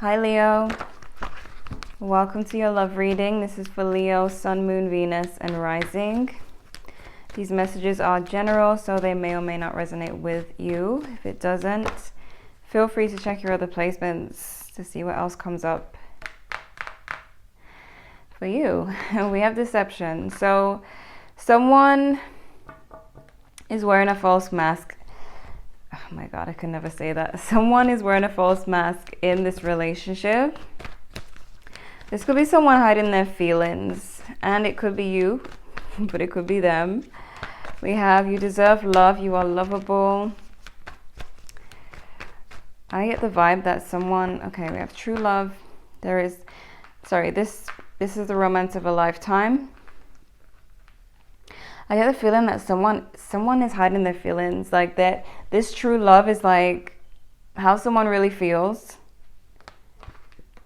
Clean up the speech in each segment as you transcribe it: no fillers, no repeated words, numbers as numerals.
Hi Leo, welcome to your love reading. This is for Leo, Sun, Moon, Venus, and Rising. These messages are general, so they may or may not resonate with you. If it doesn't, feel free to check your other placements to see what else comes up for you. We have deception. So someone is wearing a false mask. Oh my God, I can never say that. Someone is wearing a false mask in this relationship. This could be someone hiding their feelings, and it could be you, but it could be them. We have, you deserve love, you are lovable. I get the vibe that someone, okay, we have true love. This is the romance of a lifetime. I get the feeling that someone is hiding their feelings, like that this true love is like how someone really feels,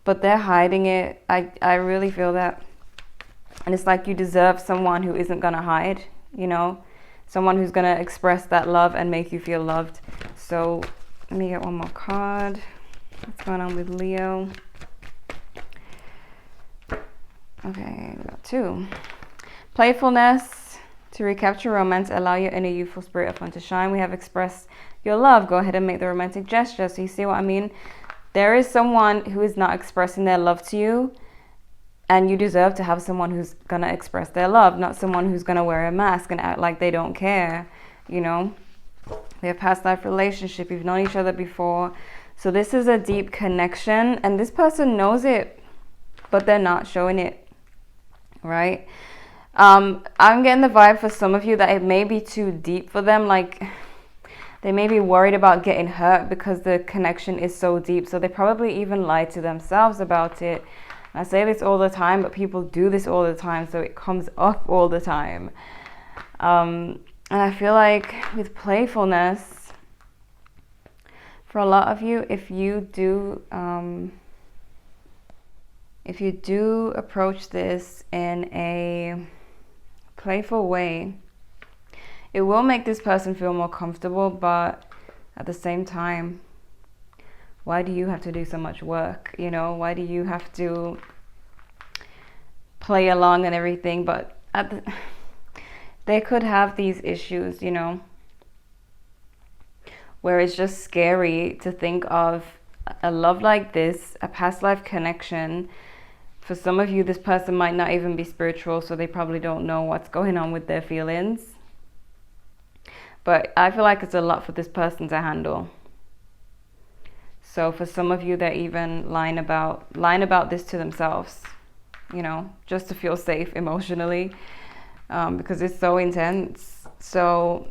but they're hiding it. I really feel that. And it's like you deserve someone who isn't gonna hide, you know, someone who's gonna express that love and make you feel loved. So let me get one more card. What's going on with Leo? Okay, we got two. Playfulness. To recapture romance, allow your inner youthful spirit of fun to shine. We have expressed your love. Go ahead and make the romantic gesture. So you see what I mean? There is someone who is not expressing their love to you, and you deserve to have someone who's gonna express their love, not someone who's gonna wear a mask and act like they don't care, you know? We have past life relationship. You've known each other before. So this is a deep connection, and this person knows it, but they're not showing it, right? I'm getting the vibe for some of you that it may be too deep for them. Like they may be worried about getting hurt because the connection is so deep. So they probably even lie to themselves about it. I say this all the time, but people do this all the time. So it comes up all the time. And I feel like with playfulness, for a lot of you, if you do approach this in a playful way, it will make this person feel more comfortable, but at the same time, why do you have to do so much work? You know, why do you have to play along and everything? But they could have these issues, you know, where it's just scary to think of a love like this, a past life connection. For some of you, this person might not even be spiritual, so they probably don't know what's going on with their feelings. But I feel like it's a lot for this person to handle. So for some of you, they're even lying about this to themselves, you know, just to feel safe emotionally, because it's so intense. So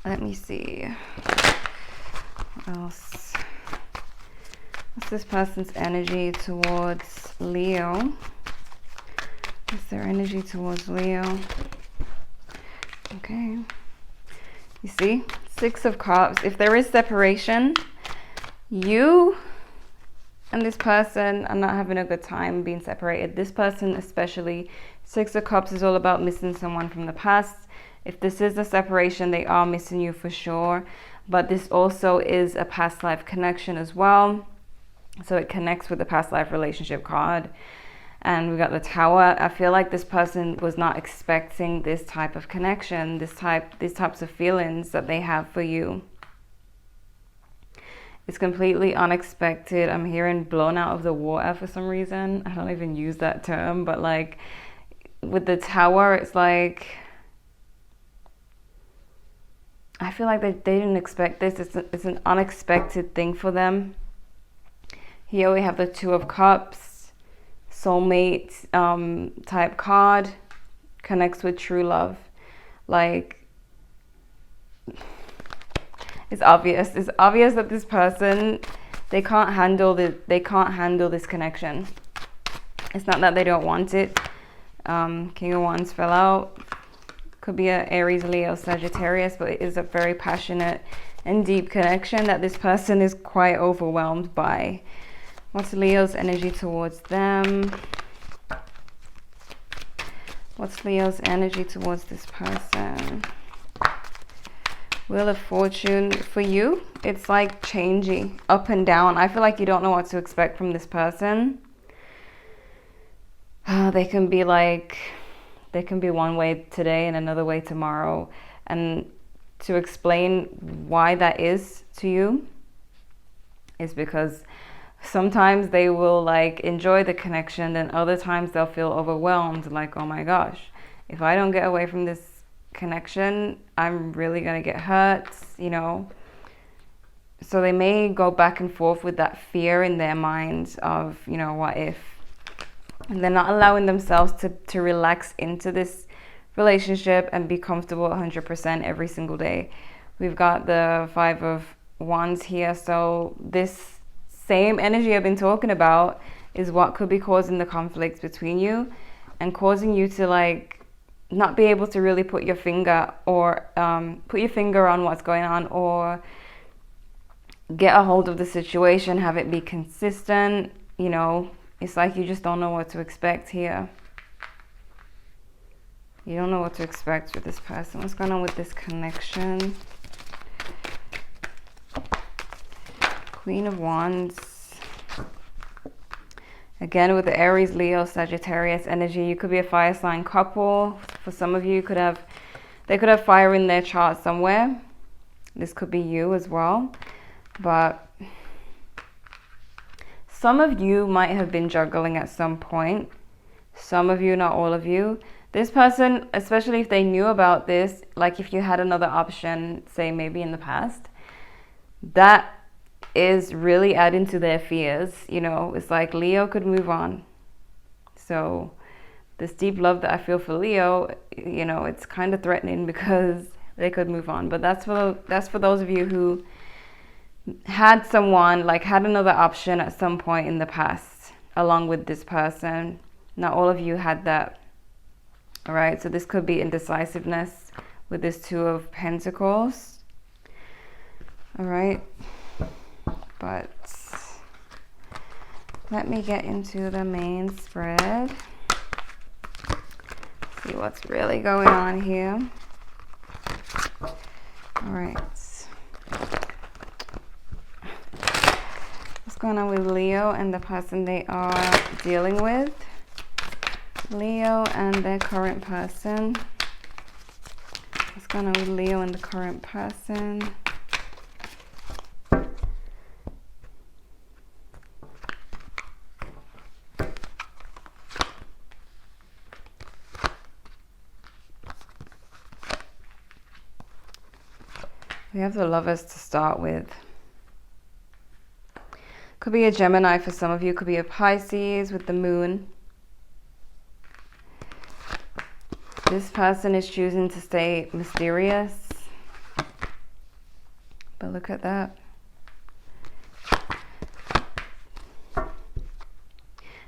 let me see. What else? What's this person's energy towards Leo? What's their energy towards Leo? Okay. You see? 6 of Cups. If there is separation, you and this person are not having a good time being separated. This person especially. 6 of Cups is all about missing someone from the past. If this is a separation, they are missing you for sure. But this also is a past life connection as well. So it connects with the past life relationship card. And we got the Tower. I feel like this person was not expecting this type of connection, these types of feelings that they have for you. It's completely unexpected. I'm hearing blown out of the water for some reason. I don't even use that term, but like with the Tower, it's like I feel like they didn't expect this. It's an unexpected thing for them. Here we have the 2 of Cups, soulmate type card, connects with true love. Like it's obvious. It's obvious that this person, they can't handle this connection. It's not that they don't want it. King of Wands fell out. Could be a Aries, Leo, Sagittarius, but it is a very passionate and deep connection that this person is quite overwhelmed by. What's Leo's energy towards them? What's Leo's energy towards this person? Wheel of Fortune for you, it's like changing up and down. I feel like you don't know what to expect from this person. They can be one way today and another way tomorrow. And to explain why that is to you is because sometimes they will like enjoy the connection, and other times they'll feel overwhelmed, like, oh my gosh, if I don't get away from this connection, I'm really gonna get hurt, you know. So they may go back and forth with that fear in their minds of, you know, what if, and they're not allowing themselves to relax into this relationship and be comfortable 100% every single day. We've got the 5 of Wands here, so this same energy I've been talking about is what could be causing the conflicts between you and causing you to like not be able to really put your finger on what's going on, or get a hold of the situation, have it be consistent. You know, it's like you just don't know what to expect here. You don't know what to expect with this person. What's going on with this connection? Queen of Wands. Again, with the Aries, Leo, Sagittarius energy, you could be a fire sign couple. For some of you, they could have fire in their chart somewhere. This could be you as well. But some of you might have been juggling at some point. Some of you, not all of you. This person, especially if they knew about this, like if you had another option, say maybe in the past, that is really adding to their fears. You know, it's like Leo could move on. So this deep love that I feel for Leo, you know, it's kind of threatening because they could move on. But that's for those of you who had someone, like had another option at some point in the past along with this person. Not all of you had that. All right, so this could be indecisiveness with this 2 of Pentacles. All right, but let me get into the main spread. See what's really going on here. All right. What's going on with Leo and the person they are dealing with? Leo and their current person. What's going on with Leo and the current person? We have the Lovers to start with. Could be a Gemini for some of you. Could be a Pisces with the Moon. This person is choosing to stay mysterious. But look at that.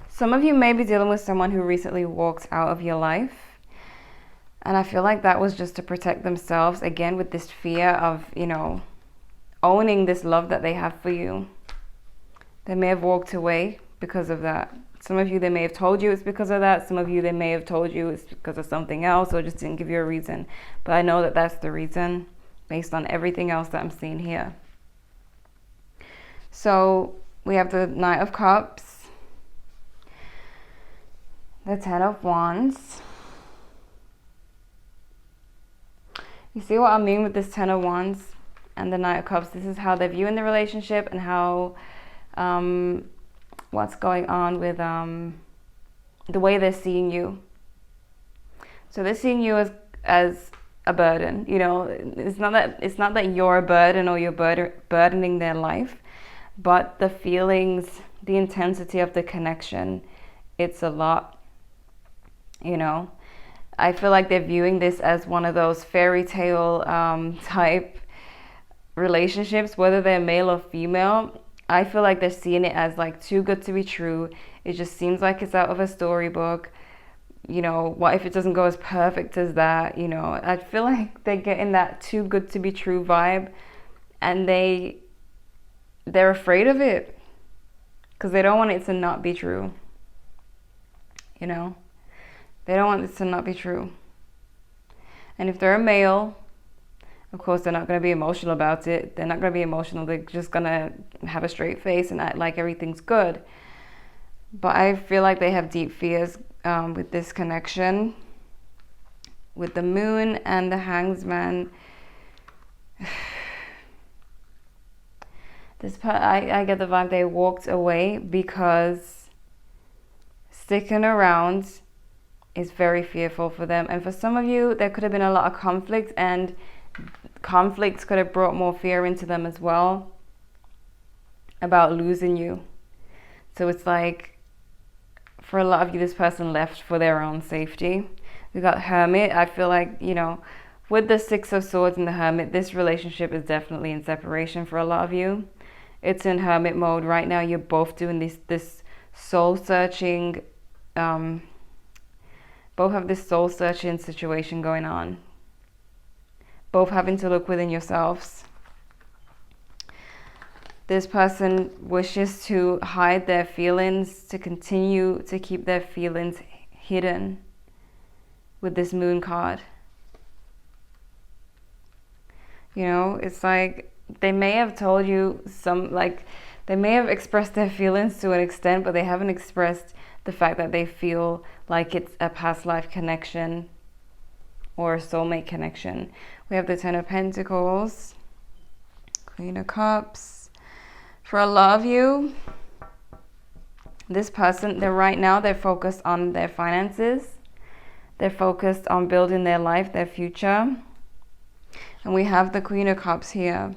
Some of you may be dealing with someone who recently walked out of your life. And I feel like that was just to protect themselves, again, with this fear of, you know, owning this love that they have for you. They may have walked away because of that. Some of you, they may have told you it's because of that. Some of you, they may have told you it's because of something else, or just didn't give you a reason. But I know that that's the reason based on everything else that I'm seeing here. So we have the Knight of Cups, the 10 of Wands. You see what I mean with this 10 of Wands and the Knight of Cups? This is how they're viewing the relationship and how what's going on with the way they're seeing you. So they're seeing you as a burden. You know, it's not that you're a burden or you're burdening their life, but the feelings, the intensity of the connection, it's a lot. You know, I feel like they're viewing this as one of those fairy tale type relationships, whether they're male or female. I feel like they're seeing it as like too good to be true. It just seems like it's out of a storybook. You know, what if it doesn't go as perfect as that? You know, I feel like they're getting that too good to be true vibe, and they're afraid of it because they don't want it to not be true. You know, they don't want it to not be true. And if they're a male, Of course, they're not going to be emotional about it. They're not going to be emotional. They're just going to have a straight face and act like everything's good. But I feel like they have deep fears with this connection. With the Moon and the Hangman. I get the vibe they walked away because sticking around is very fearful for them. And for some of you, there could have been a lot of conflict, and conflicts could have brought more fear into them as well about losing you. So it's like, for a lot of you, this person left for their own safety. We got Hermit. I feel like, you know, with the Six of Swords and the Hermit, this relationship is definitely in separation for a lot of you. It's in Hermit mode right now. You're both doing this soul searching. Both have this soul searching situation going on. Both having to look within yourselves. This person wishes to hide their feelings, to continue to keep their feelings hidden with this Moon card. You know, it's like they may have told you they may have expressed their feelings to an extent, but they haven't expressed the fact that they feel like it's a past life connection or a soulmate connection. We have the Ten of Pentacles, Queen of Cups. For a lot of you, this person, they're focused on their finances. They're focused on building their life, their future. And we have the Queen of Cups here.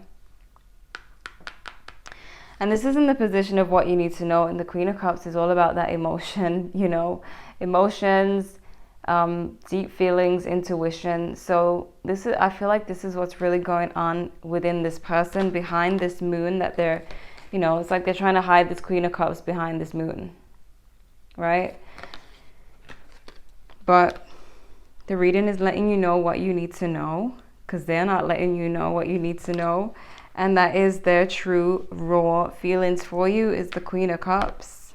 And this is in the position of what you need to know. And the Queen of Cups is all about that emotion, you know, emotions, deep feelings, intuition. So I feel like this is what's really going on within this person, behind this Moon, that they're, you know, it's like they're trying to hide this Queen of Cups behind this Moon, right? But the reading is letting you know what you need to know, because they're not letting you know what you need to know. And that is their true, raw feelings for you is the Queen of Cups.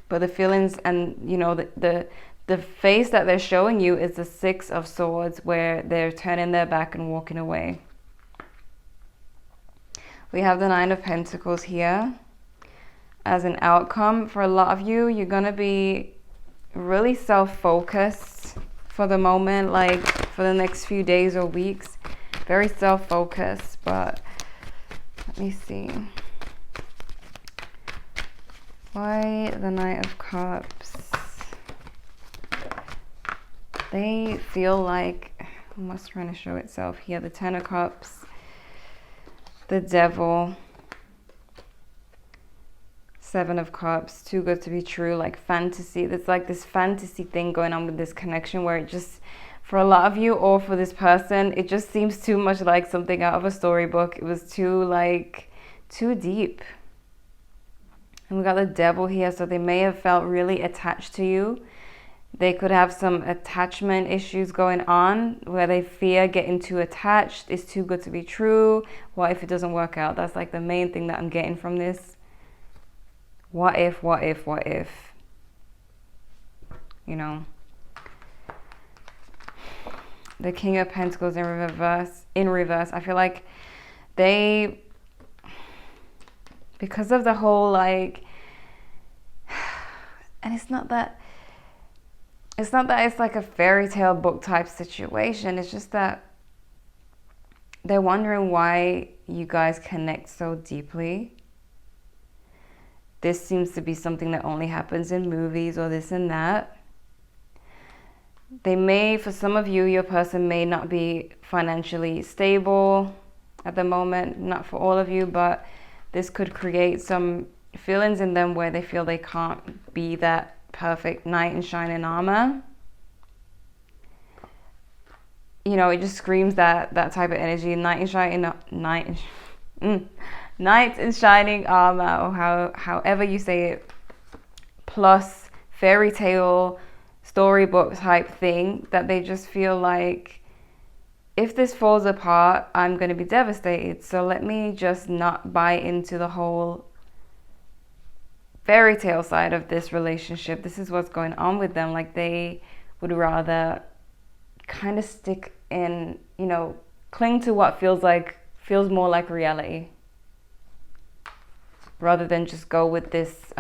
But the feelings and, you know, the face that they're showing you is the Six of Swords, where they're turning their back and walking away. We have the Nine of Pentacles here as an outcome. For a lot of you, you're going to be really self-focused for the moment, like for the next few days or weeks. Very self-focused, but let me see. Why the Knight of Cups? They feel like, what's trying to show itself here? The Ten of Cups, the Devil, Seven of Cups, too good to be true, like fantasy. There's like this fantasy thing going on with this connection where it just, for a lot of you or for this person, it just seems too much like something out of a storybook. It was too deep. And we got the Devil here, so they may have felt really attached to you. They could have some attachment issues going on where they fear getting too attached. It's too good to be true. What if it doesn't work out? That's like the main thing that I'm getting from this. What if? You know. The King of Pentacles in reverse. I feel like they, because of the whole like, and it's not that it's like a fairy tale book type situation. It's just that they're wondering why you guys connect so deeply. This seems to be something that only happens in movies or this and that. They may, for some of you, your person may not be financially stable at the moment. Not for all of you, but this could create some feelings in them where they feel they can't be that perfect knight in shining armor. You know, it just screams that type of energy. Knight in shining armor, or however you say it, plus fairy tale storybook type thing, that they just feel like, if this falls apart, I'm going to be devastated. So let me just not buy into the whole fairy tale side of this relationship. This is what's going on with them. Like, they would rather kind of stick in, you know, cling to what feels more like reality, rather than just go with this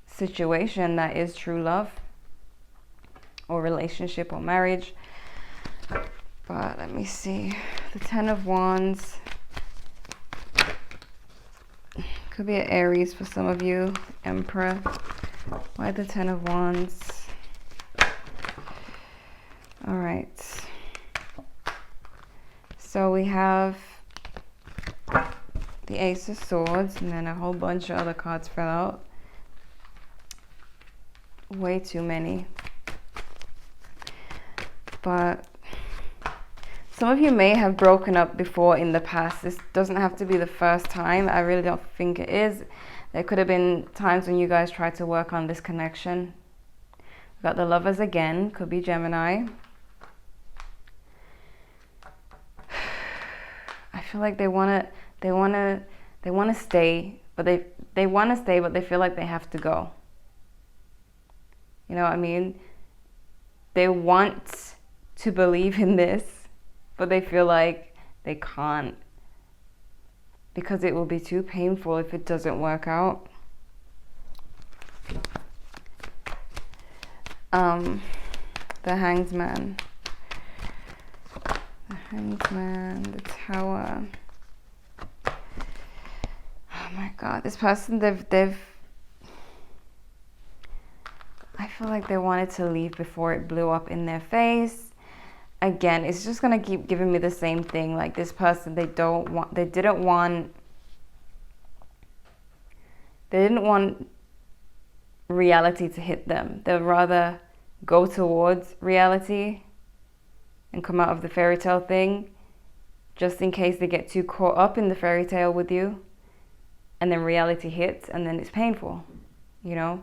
situation that is true love or relationship or marriage. But let me see. The Ten of Wands. Could be an Aries for some of you. Emperor. Why the Ten of Wands? All right. So we have the Ace of Swords, and then a whole bunch of other cards fell out. Way too many. But some of you may have broken up before in the past. This doesn't have to be the first time. I really don't think it is. There could have been times when you guys tried to work on this connection. We've got the Lovers again. Could be Gemini. I feel like they want to stay, but they want to stay, but they feel like they have to go. You know what I mean? They want to believe in this, but they feel like they can't, because it will be too painful if it doesn't work out. The Hanged Man. The Hanged Man, the Tower. Oh my God, this person, they've I feel like they wanted to leave before it blew up in their face. Again, it's just gonna keep giving me the same thing. Like, this person, they didn't want reality to hit them. They'd rather go towards reality and come out of the fairy tale thing, just in case they get too caught up in the fairy tale with you, and then reality hits, and then it's painful, you know?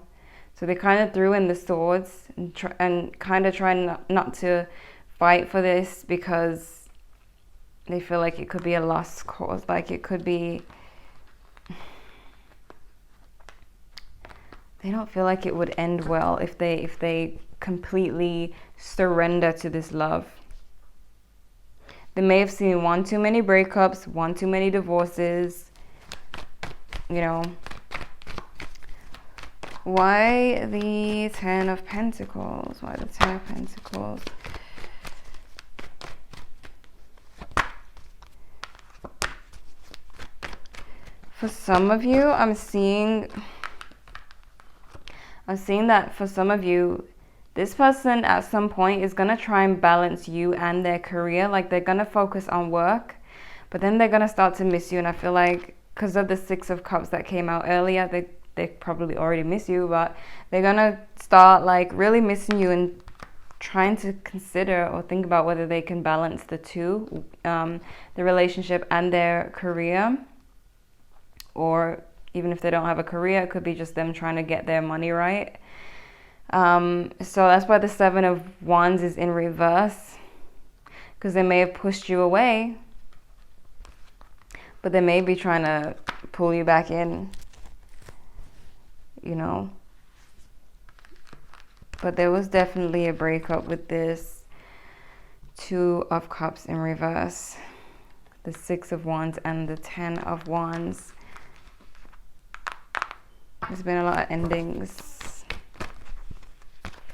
So they kind of threw in the swords and kind of trying not to fight for this, because they feel like it could be a lost cause. Like, it could be, they don't feel like it would end well if they completely surrender to this love. They may have seen one too many breakups, one too many divorces, you know. Why the Ten of Pentacles? Why the Ten of Pentacles? For some of you, I'm seeing that for some of you, this person at some point is going to try and balance you and their career. Like, they're going to focus on work, but then they're going to start to miss you. And I feel like because of the Six of Cups that came out earlier, they probably already miss you, but they're going to start like really missing you and trying to consider or think about whether they can balance the two, the relationship and their career. Or even if they don't have a career, it could be just them trying to get their money right. So that's why the Seven of Wands is in reverse, because they may have pushed you away, but they may be trying to pull you back in, you know. But there was definitely a breakup with this Two of Cups in reverse, the Six of Wands and the Ten of Wands. There's been a lot of endings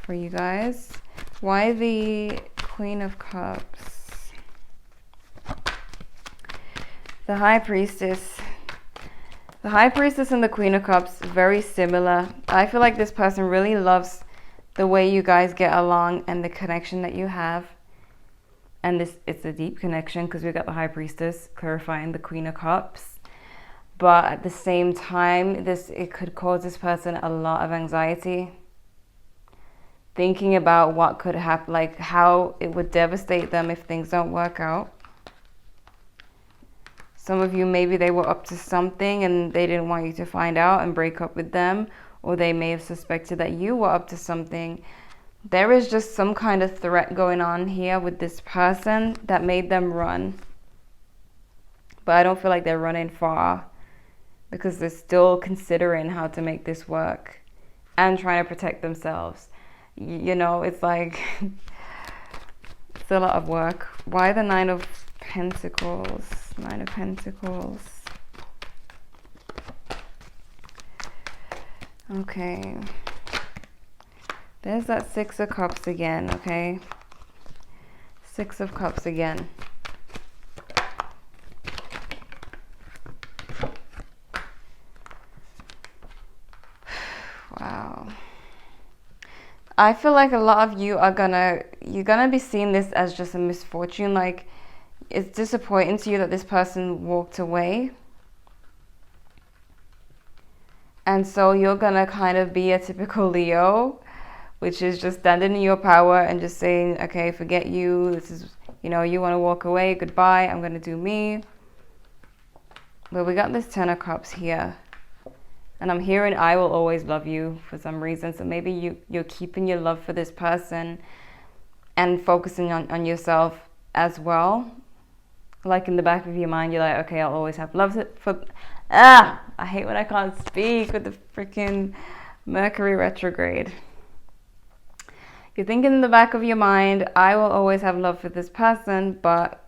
for you guys. Why the Queen of Cups? The High Priestess. The High Priestess and the Queen of Cups, very similar. I feel like this person really loves the way you guys get along and the connection that you have. And it's a deep connection, because we've got the High Priestess clarifying the Queen of Cups. But at the same time, it could cause this person a lot of anxiety, thinking about what could happen, like how it would devastate them if things don't work out. Some of you, maybe they were up to something and they didn't want you to find out and break up with them, or they may have suspected that you were up to something. There is just some kind of threat going on here with this person that made them run. But I don't feel like they're running far, because they're still considering how to make this work and trying to protect themselves. You know, it's like, it's a lot of work. Why the Nine of Pentacles, Nine of Pentacles. Okay. There's that Six of Cups again, okay? Six of Cups again. Wow. I feel like a lot of you are you're gonna be seeing this as just a misfortune. Like, it's disappointing to you that this person walked away. And so you're gonna kind of be a typical Leo, which is just standing in your power and just saying, okay, forget you. This is, you know, you want to walk away. Goodbye. I'm gonna do me. But we got this Ten of Cups here. And I'm hearing I will always love you for some reason. So maybe you're keeping your love for this person and focusing on yourself as well. Like in the back of your mind, you're like, okay, I'll always have love for... I hate when I can't speak with the freaking Mercury retrograde. You're thinking in the back of your mind, I will always have love for this person, but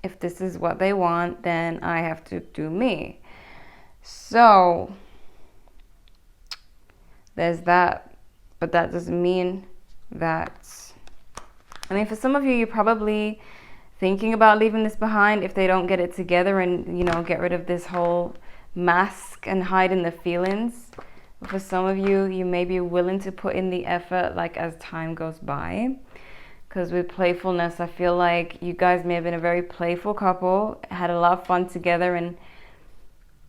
if this is what they want, then I have to do me. So... there's that, but that doesn't mean that... I mean, for some of you, you're probably thinking about leaving this behind if they don't get it together and, you know, get rid of this whole mask and hide in the feelings. But for some of you, you may be willing to put in the effort, like, as time goes by. Because with playfulness, I feel like you guys may have been a very playful couple, had a lot of fun together, and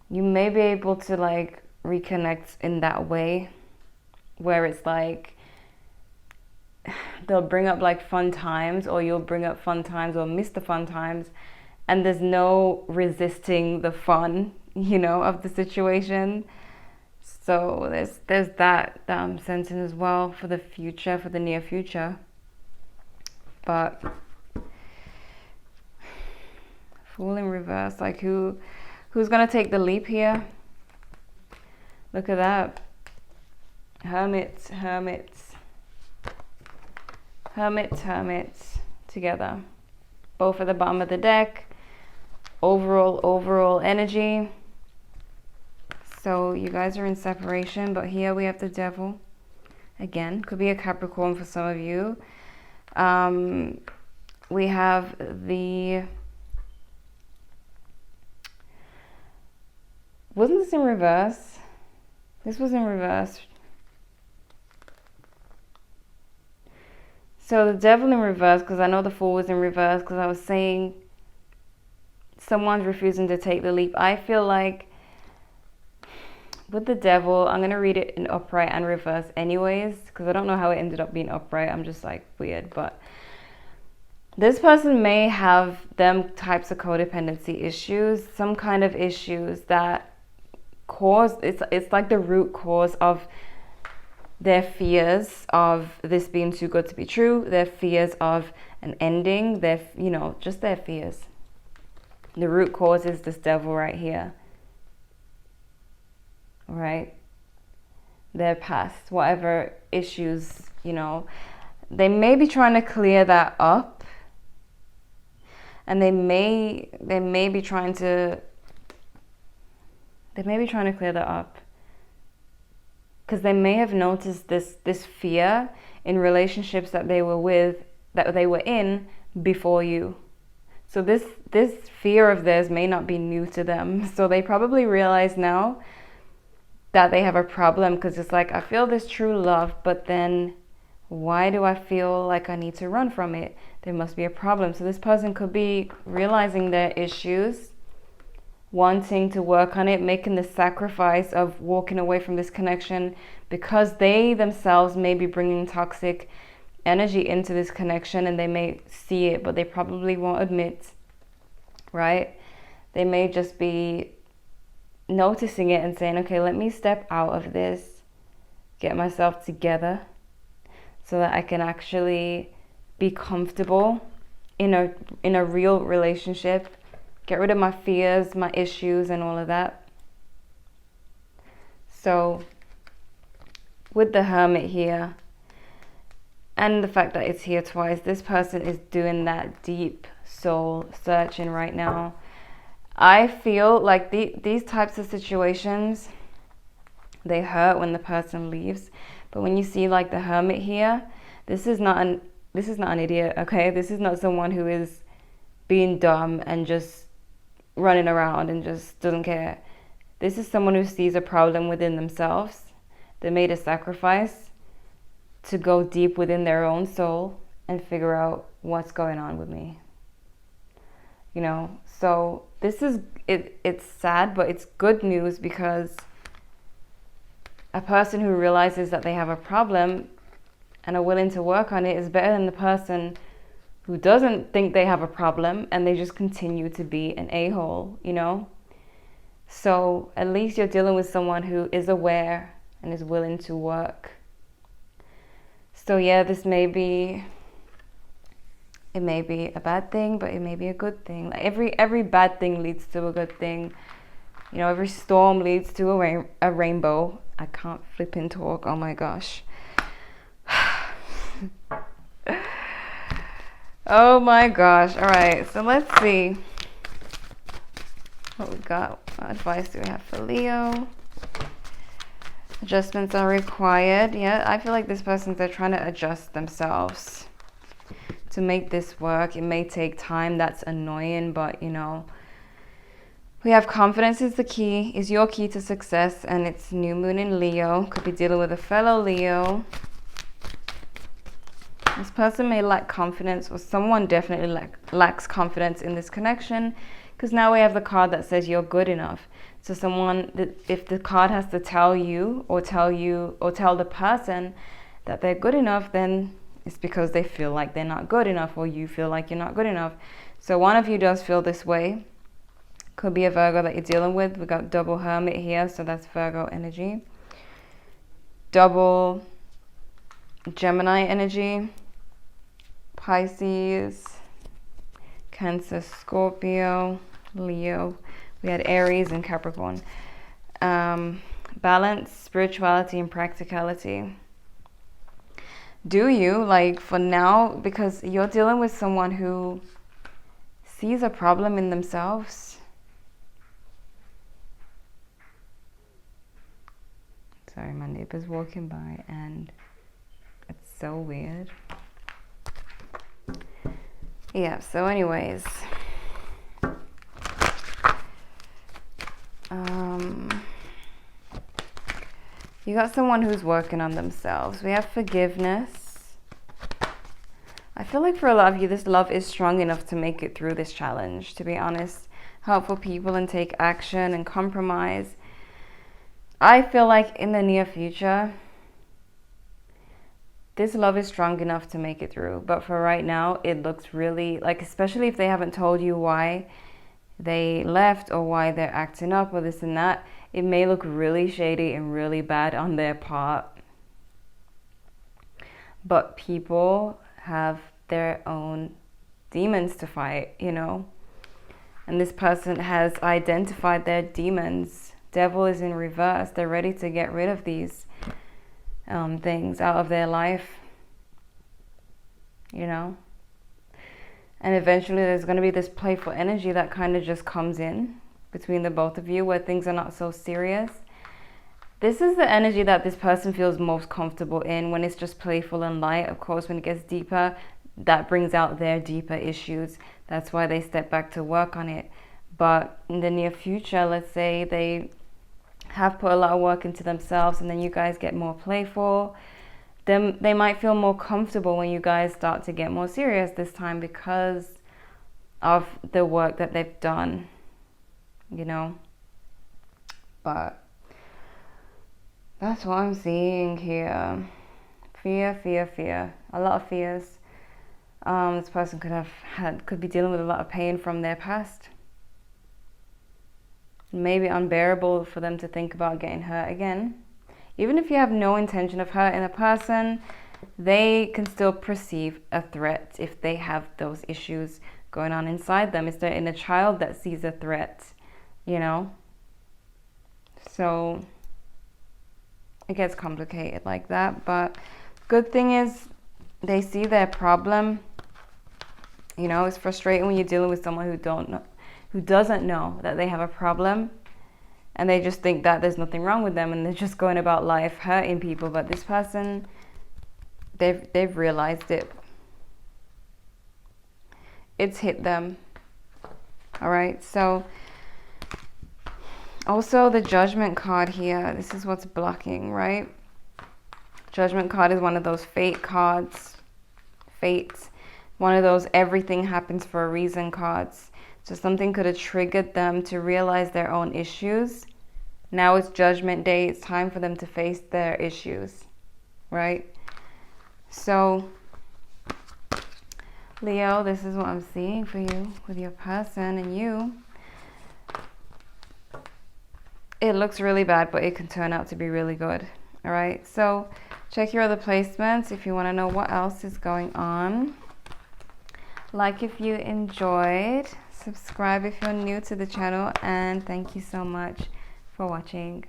you may be able to, like, reconnect in that way. Where it's like they'll bring up like fun times, or you'll bring up fun times or miss the fun times, and there's no resisting the fun, you know, of the situation. So there's that sentence as well for the future, for the near future. But Fool in reverse, like who's gonna take the leap here? Look at that. Hermits, hermits, hermits, hermits together. Both at the bottom of the deck. Overall energy. So you guys are in separation, but here we have the Devil. Again, could be a Capricorn for some of you. We have the... wasn't this in reverse? This was in reverse. So the Devil in reverse, because I know the Fool was in reverse, because I was saying someone's refusing to take the leap. I feel like with the Devil, I'm going to read it in upright and reverse anyways, because I don't know how it ended up being upright. I'm just like weird, but this person may have them types of codependency issues, some kind of issues that cause, it's like the root cause of their fears of this being too good to be true, their fears of an ending, their, you know, just their fears. The root cause is this Devil right here. Right? Their past, whatever issues, you know, they may be trying to clear that up, and they may be trying to clear that up. Because they may have noticed this fear in relationships that they were in before you. So this fear of theirs may not be new to them. So they probably realize now that they have a problem, because it's like, I feel this true love, but then why do I feel like I need to run from it? There must be a problem. So this person could be realizing their issues, wanting to work on it, making the sacrifice of walking away from this connection because they themselves may be bringing toxic energy into this connection, and they may see it, but they probably won't admit, right? They may just be noticing it and saying, okay, let me step out of this, get myself together so that I can actually be comfortable in a real relationship. Get rid of my fears, my issues, and all of that. So, with the Hermit here, and the fact that it's here twice, this person is doing that deep soul searching right now. I feel like these types of situations, they hurt when the person leaves. But when you see like the Hermit here, this is not an idiot, okay? This is not someone who is being dumb and just running around and just doesn't care. This is someone who sees a problem within themselves. They made a sacrifice to go deep within their own soul and figure out what's going on with me. You know, so this is, it's sad, but it's good news, because a person who realizes that they have a problem and are willing to work on it is better than the person who doesn't think they have a problem and they just continue to be an a-hole, you know? So at least you're dealing with someone who is aware and is willing to work. So yeah, this may be, it may be a bad thing, but it may be a good thing. Like every bad thing leads to a good thing. You know, every storm leads to a rainbow. I can't flip and talk. Oh my gosh. Oh my gosh. All right. So let's see what we got. What advice do we have for Leo? Adjustments are required. Yeah, I feel like this person's, they're trying to adjust themselves to make this work. It may take time. That's annoying, but you know, we have confidence is the key, is your key to success, and it's new moon in Leo. Could be dealing with a fellow Leo. This person may lack confidence, or someone definitely lacks confidence in this connection, because now we have the card that says you're good enough. So someone, if the card has to tell you or tell the person that they're good enough, then it's because they feel like they're not good enough, or you feel like you're not good enough. So one of you does feel this way. Could be a Virgo that you're dealing with. We got double Hermit here, so that's Virgo energy. Double Gemini energy. Pisces, Cancer, Scorpio, Leo. We had Aries and Capricorn. Balance, spirituality, and practicality. Do you, like, for now, because you're dealing with someone who sees a problem in themselves. Sorry, my neighbor's walking by and it's so weird. Yeah, so anyways. You got someone who's working on themselves. We have forgiveness. I feel like for a lot of you, this love is strong enough to make it through this challenge, to be honest. Help for people and take action and compromise. I feel like in the near future, this love is strong enough to make it through. But for right now, it looks really, like, especially if they haven't told you why they left or why they're acting up or this and that, it may look really shady and really bad on their part. But people have their own demons to fight, you know? And this person has identified their demons. Devil is in reverse. They're ready to get rid of these things out of their life, you know? And eventually there's going to be this playful energy that kind of just comes in between the both of you, where things are not so serious. This is the energy that this person feels most comfortable in, when it's just playful and light. Of course, when it gets deeper, that brings out their deeper issues. That's why they step back to work on it. But in the near future, let's say they have put a lot of work into themselves and then you guys get more playful, then they might feel more comfortable when you guys start to get more serious this time, because of the work that they've done, you know? But that's what I'm seeing here. Fear, fear, fear. A lot of fears. This person could be dealing with a lot of pain from their past. Maybe unbearable for them to think about getting hurt again. Even if you have no intention of hurting a person, they can still perceive a threat if they have those issues going on inside them. It's their inner child that sees a threat, you know? So it gets complicated like that. But good thing is they see their problem You know, it's frustrating when you're dealing with someone who doesn't know that they have a problem, and they just think that there's nothing wrong with them, and they're just going about life hurting people. But this person, they've realized it. It's hit them. All right, so also the Judgment card here, this is what's blocking, right? Judgment card is one of those fate cards. Fate. One of those everything happens for a reason cards. So something could have triggered them to realize their own issues. Now it's Judgment Day. It's time for them to face their issues, right? So, Leo, this is what I'm seeing for you with your person and you. It looks really bad, but it can turn out to be really good, all right? So check your other placements if you want to know what else is going on. Like if you enjoyed, subscribe if you're new to the channel, and thank you so much for watching.